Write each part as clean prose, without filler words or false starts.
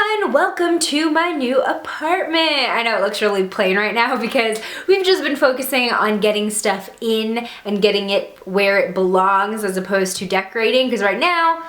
everyone, welcome to my new apartment. I know it looks really plain right now because we've just been focusing on getting stuff in and getting it where it belongs as opposed to decorating, because right now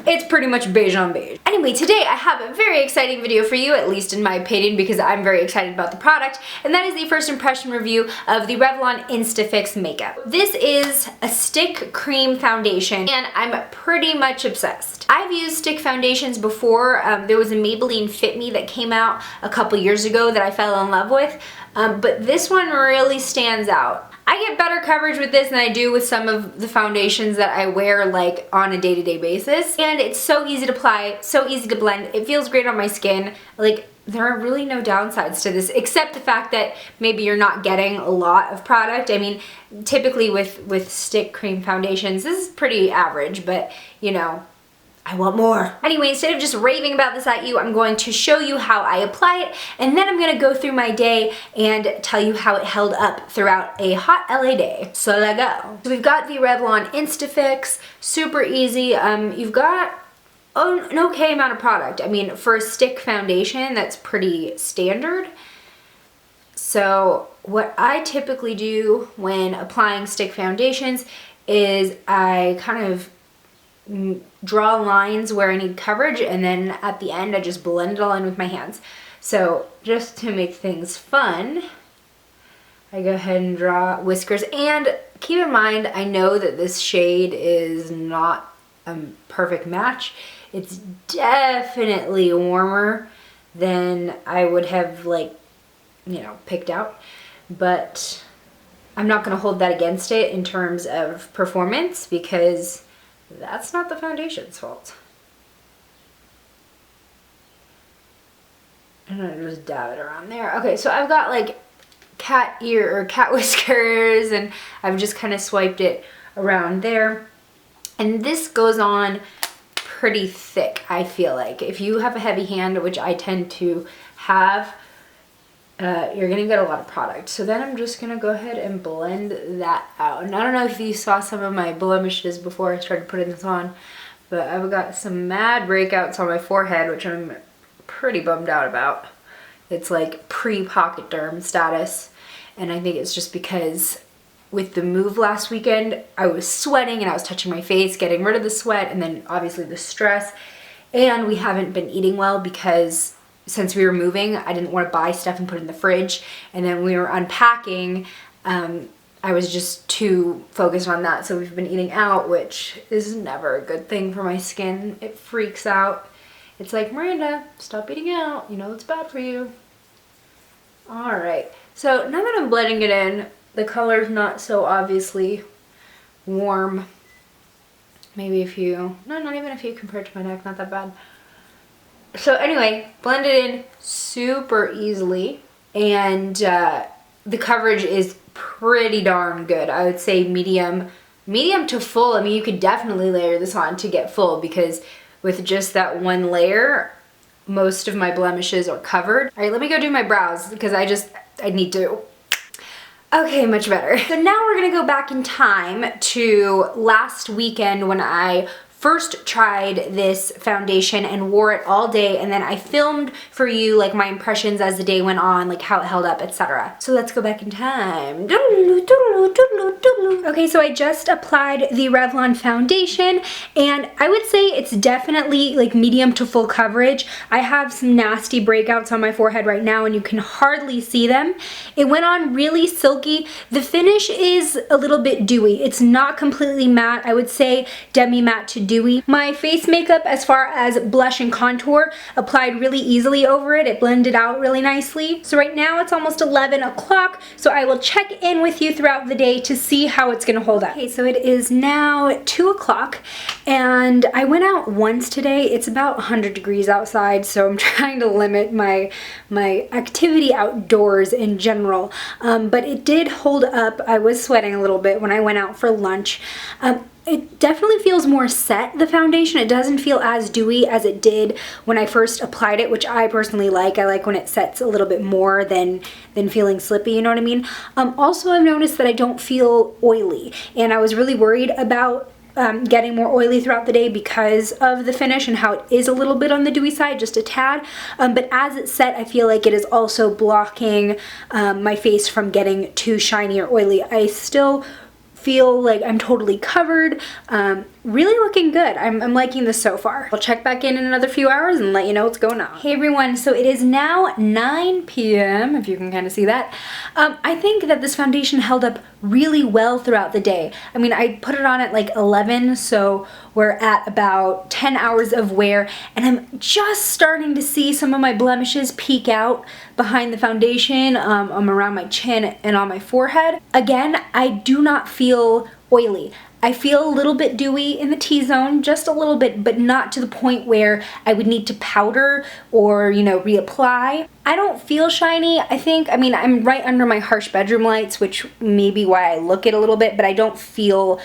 it's pretty much beige on beige. Anyway, today I have a very exciting video for you, at least in my opinion, because I'm very excited about the product, and that is the first impression review of the Revlon INSTA-FIX makeup. This is a stick cream foundation, and I'm pretty much obsessed. I've used stick foundations before. There was a Maybelline Fit Me that came out a couple years ago that I fell in love with, but this one really stands out. I get better coverage with this than I do with some of the foundations that I wear like on a day-to-day basis. And it's so easy to apply, so easy to blend. It feels great on my skin. Like, there are really no downsides to this, except the fact that maybe you're not getting a lot of product. I mean, typically with stick cream foundations, this is pretty average, but you know, I want more. Anyway, instead of just raving about this at you, I'm going to show you how I apply it, and then I'm gonna go through my day and tell you how it held up throughout a hot LA day. So let's go. So we've got the Revlon INSTA-FIX, super easy. You've got an okay amount of product. I mean, for a stick foundation, that's pretty standard. So what I typically do when applying stick foundations is I kind of draw lines where I need coverage, and then at the end I just blend it all in with my hands. So just to make things fun, I go ahead and draw whiskers, and keep in mind, I know that this shade is not a perfect match. It's definitely warmer than I would have, like, you know, picked out, but I'm not gonna hold that against it in terms of performance, because that's not the foundation's fault. And I just dab it around there. Okay, so I've got like cat ear or cat whiskers, and I've just kind of swiped it around there. And this goes on pretty thick, I feel like. If you have a heavy hand, which I tend to have, you're gonna get a lot of product. So then I'm just gonna go ahead and blend that out. And I don't know if you saw some of my blemishes before I started putting this on, but I've got some mad breakouts on my forehead, which I'm pretty bummed out about. It's like pre-pocket derm status, and I think it's just because with the move last weekend, I was sweating and I was touching my face, getting rid of the sweat, and then obviously the stress, and we haven't been eating well because since we were moving, I didn't want to buy stuff and put it in the fridge, and then we were unpacking, I was just too focused on that. So we've been eating out, which is never a good thing for my skin. It freaks out. It's like, Miranda, stop eating out. You know it's bad for you. All right, so now that I'm blending it in, the color's not so obviously warm. Maybe a few, no, not even a few compared to my neck, not that bad. So anyway, blend it in super easily, and the coverage is pretty darn good. I would say medium to full. I mean, you could definitely layer this on to get full, because with just that one layer, most of my blemishes are covered. All right, let me go do my brows, because I need to. Okay, much better. So now we're gonna go back in time to last weekend when I first tried this foundation and wore it all day, and then I filmed for you like my impressions as the day went on, like how it held up, etc. So let's go back in time. Okay, so I just applied the Revlon foundation, and I would say it's definitely like medium to full coverage. I have some nasty breakouts on my forehead right now, and you can hardly see them. It went on really silky. The finish is a little bit dewy. It's not completely matte. I would say demi-matte to dewy. My face makeup, as far as blush and contour, applied really easily over it. It blended out really nicely. So right now it's almost 11 o'clock, so I will check in with you throughout the day to see how it's gonna hold up. Okay, so it is now 2 o'clock, and I went out once today. It's about 100 degrees outside, so I'm trying to limit my activity outdoors in general, but it did hold up. I was sweating a little bit when I went out for lunch. It definitely feels more set, the foundation. It doesn't feel as dewy as it did when I first applied it, which I personally like. I like when it sets a little bit more than feeling slippy, you know what I mean? Also, I've noticed that I don't feel oily, and I was really worried about getting more oily throughout the day because of the finish and how it is a little bit on the dewy side, just a tad. But as it's set, I feel like it is also blocking my face from getting too shiny or oily. I still feel like I'm totally covered. Really looking good. I'm liking this so far. I'll check back in another few hours and let you know what's going on. Hey everyone, so it is now 9 p.m. if you can kind of see that. I think that this foundation held up really well throughout the day. I mean, I put it on at like 11, so we're at about 10 hours of wear, and I'm just starting to see some of my blemishes peek out behind the foundation, around my chin and on my forehead. Again, I do not feel oily. I feel a little bit dewy in the T-zone, just a little bit, but not to the point where I would need to powder or, you know, reapply. I don't feel shiny. I mean, I'm right under my harsh bedroom lights, which may be why I look it a little bit, but I don't feel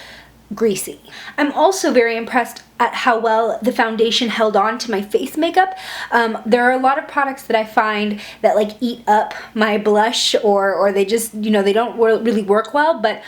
greasy. I'm also very impressed at how well the foundation held on to my face makeup. There are a lot of products that I find that like eat up my blush or they just, you know, they don't really work well, but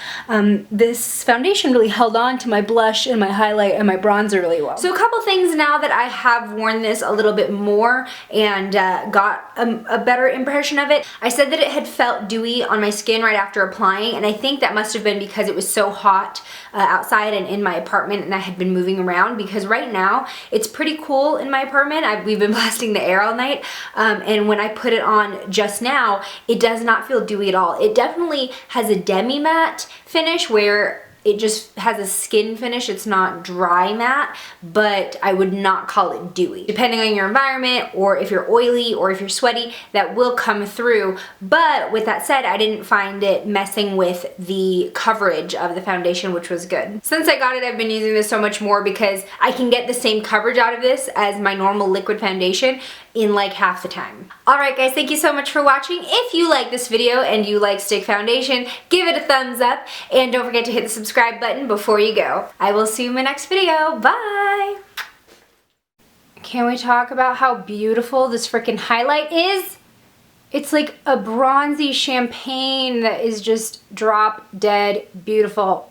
this foundation really held on to my blush and my highlight and my bronzer really well. So a couple things now that I have worn this a little bit more and got a better impression of it. I said that it had felt dewy on my skin right after applying, and I think that must have been because it was so hot outside and in my apartment and I had been moving around, because right now it's pretty cool in my apartment. We've been blasting the air all night, and when I put it on just now, it does not feel dewy at all. It definitely has a demi-matte finish where it just has a skin finish. It's not dry matte, but I would not call it dewy. Depending on your environment, or if you're oily or if you're sweaty, that will come through. But with that said, I didn't find it messing with the coverage of the foundation, which was good. Since I got it, I've been using this so much more because I can get the same coverage out of this as my normal liquid foundation in like half the time. Alright guys, thank you so much for watching. If you like this video and you like stick foundation, give it a thumbs up and don't forget to hit the subscribe button before you go. I will see you in my next video. Bye! Can we talk about how beautiful this freaking highlight is? It's like a bronzy champagne that is just drop dead beautiful.